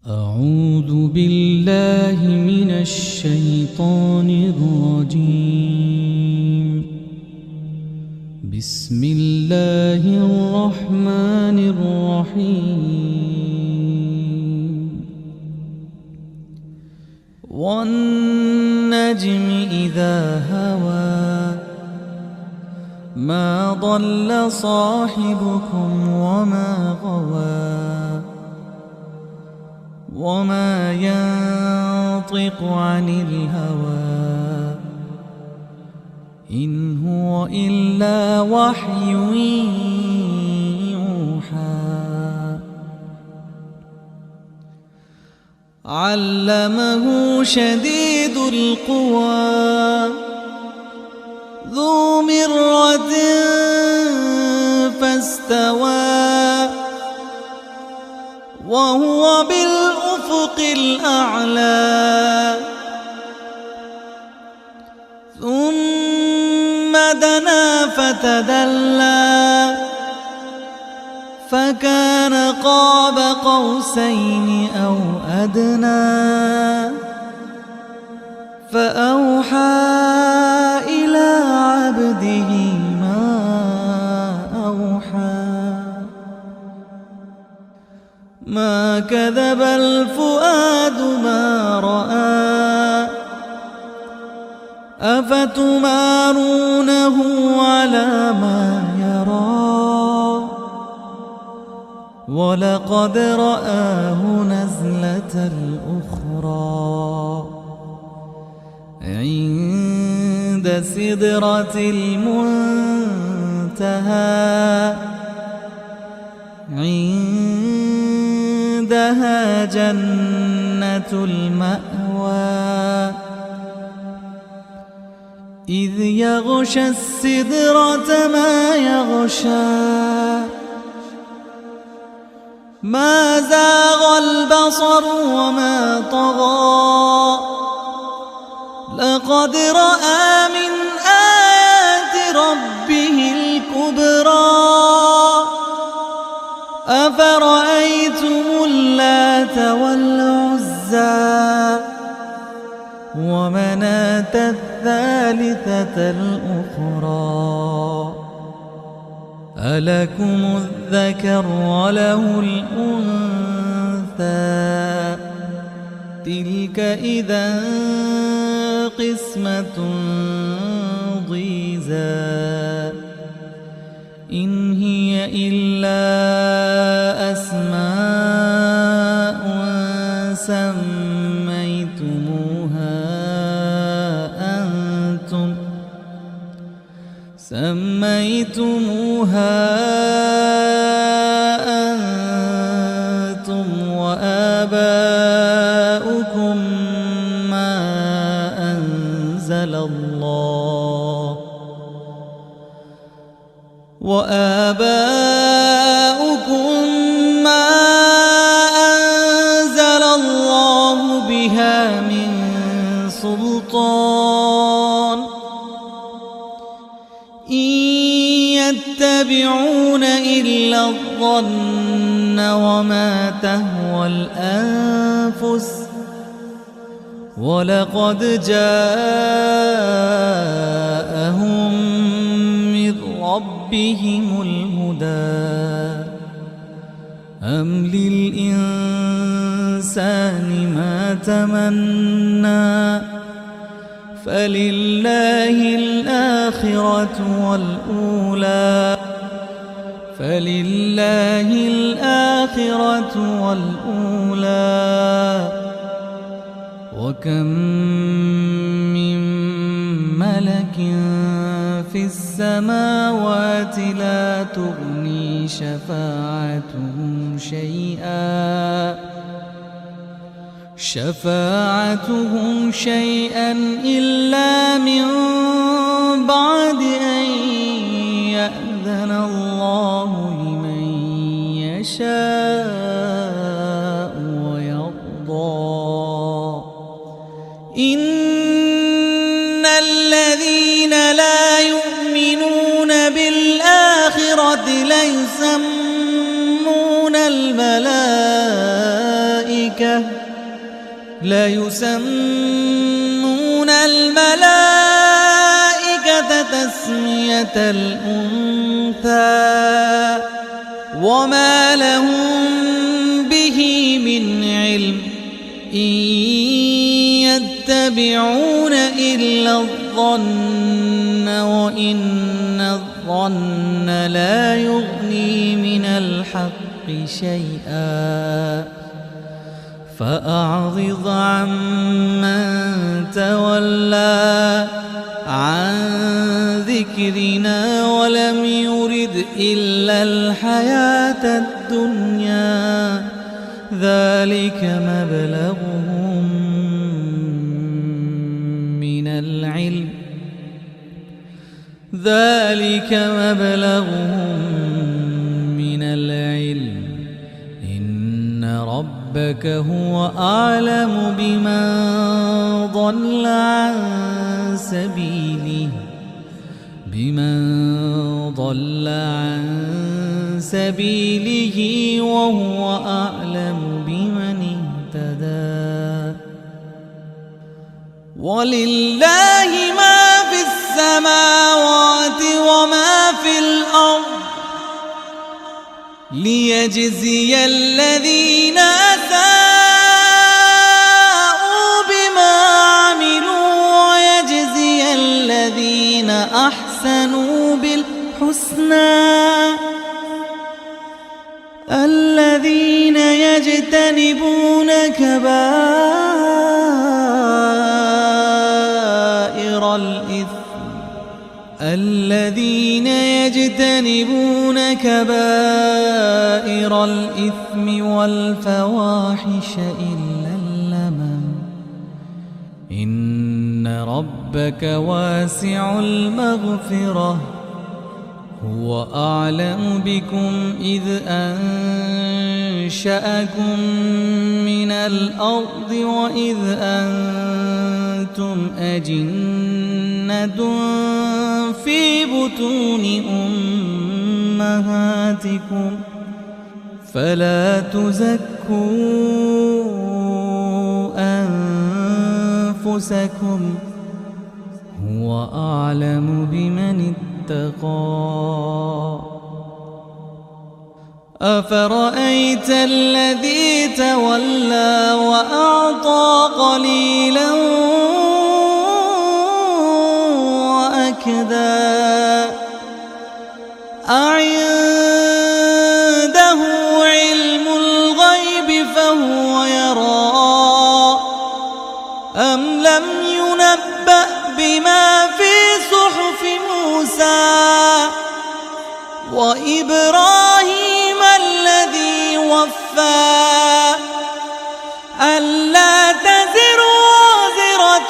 أعوذ بالله من الشيطان الرجيم. بسم الله الرحمن الرحيم. والنجم إذا هوى ما ضل صاحبكم وما غوى وما ينطق عن الهوى إن هو إلا وحي يوحى. علمه شديد القوى ذو مرة فاستوى وهو بالأفق الأعلى. ثم دنا فتدلى فكان قاب قوسين أو أدنى فأوحى إلى عبده ما أوحى. ما كذب الفؤاد ما رأى أفتمارونه على ما يرى ولقد رآه نزلة أخرى عند سدرة المنتهى عندها جنة المأوى. إذ يغشى السدرة ما يغشى ما زاغ البصر وما طغى لقد رأى من آيات ربه الكبرى. أفرأيتم اللات والعزى ومناة الثالثة الأخرى ألكم الذكر وله الأنثى تلك إذا قسمة ضيزى. إن هي إلا أسماء سميتموها أنتم وآباؤكم ما أنزل الله بها من سلطان إن يتبعون إلا الظن وما تهوى الأنفس ولقد جاءهم من ربهم الهدى. أم للإنسان ما تمنى فلله الآخرة والأولى وكم من ملك في السماوات لا تغني شفاعتهم شيئا إلا من بعد أن يأذن الله لمن يشاء ويرضى. إن الذين لا يؤمنون بالآخرة ليسمون الملائكة ليسمون الملائكة تسمية الأنثى وما لهم به من علم إن يتبعون إلا الظن وإن الظن لا يغني من الحق شيئا فأعرض عمن تولى عن ذكرنا ولم يرد إلا الحياة الدنيا ذلك مبلغهم من العلم إن ربك هو أعلم بمن ضل عن سبيله وهو أعلم بمن اهتدى ولله ما في السماوات وما في الأرض ليجزي الذين أساءوا بما عملوا ويجزي الذين أحسنوا بالحسنى الذين يجتنبون كبائر الإثم والفواحش إلا اللمم إن ربك واسع المغفرة هو أعلم بكم إذ أنشأكم من الأرض وإذ أنتم أجنة في بطون أمهاتكم فلا تزكوا أنفسكم هو أعلم بمن اتقى أفرأيت الذي تولى وأعطى قليلا وأكدى أعنده علم الغيب فهو يرى أم لم ينبأ بما في صحف موسى وإبراهيم الذي وفى ألا تزر وازرة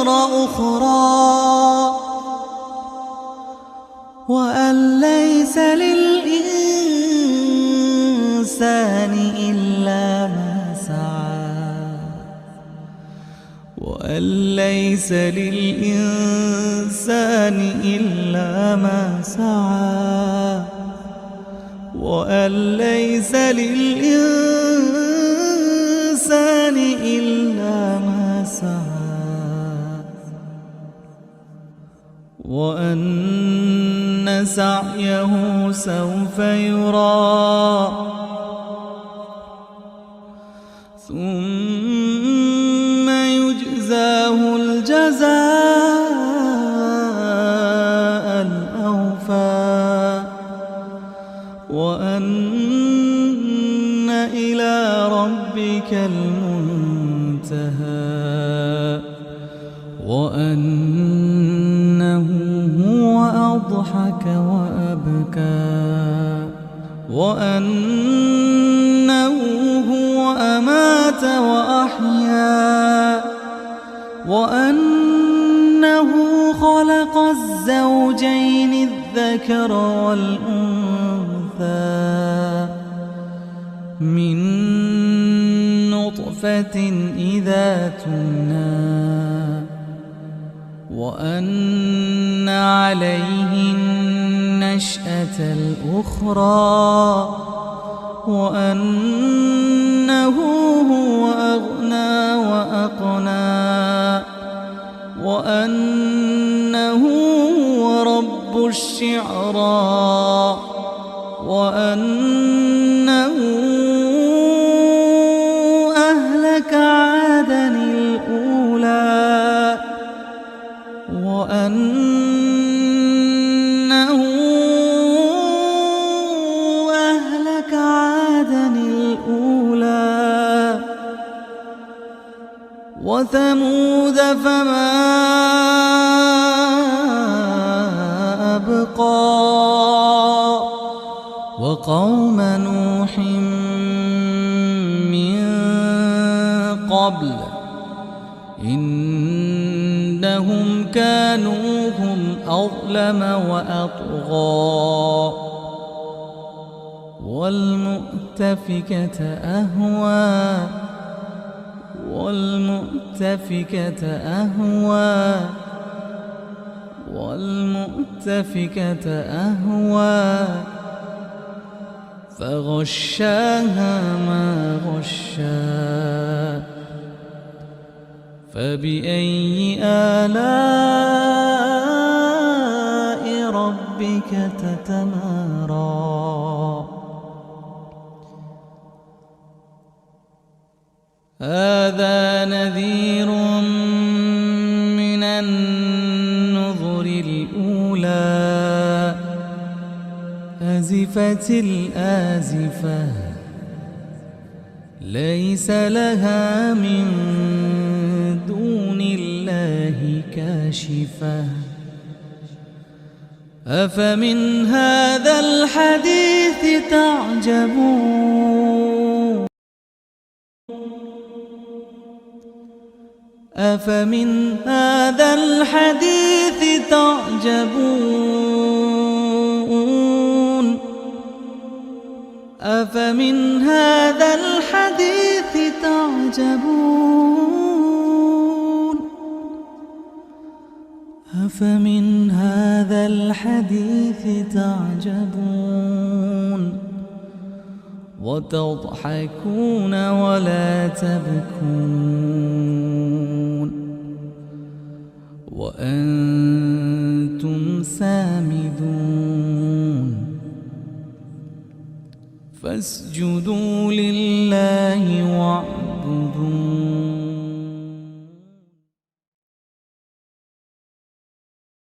وزر أخرى وأن ليس للإنسان إلا ما سعى وأن ليس للإنسان إلا ما سعى وأن ليس للإنسان إلا ما سعى وأن سعيه سوف يرى ثم يجزاه الجزاء الأوفى وأن إلى ربك المنتهى وأنه هو أضحك وأبكى وأنه هو أمات وأحيا وأنه خلق الزوجين الذكر والأنثى من نطفة إذا تمنى وأن عليه النشأة الأخرى وأنه هو أغنى وأقنى وأنه هو رب الشعرى وأنه أهلك عادا الأولى وأنه أهلك عادا الأولى وثمود فما أبقى وقوم نوح من قبل إنهم كانوا هم أظلم وأطغى والمؤتفكة أهوى والمؤتفكة أهوى والمؤتفكة أهوى فغشاها ما غشا فبأي آلاء ربك تتمارى هذا نذير من النذر الأولى أزفت الآزفة ليس لها من دون الله كاشفة أفمن هذا الحديث تعجبون أفمن هذا الحديث تعجبون أفمن هذا الحديث تعجبون أفمن هذا الحديث تعجبون وتضحكون ولا تبكون وأنتم سامدون فاسجدوا لله واعبدوا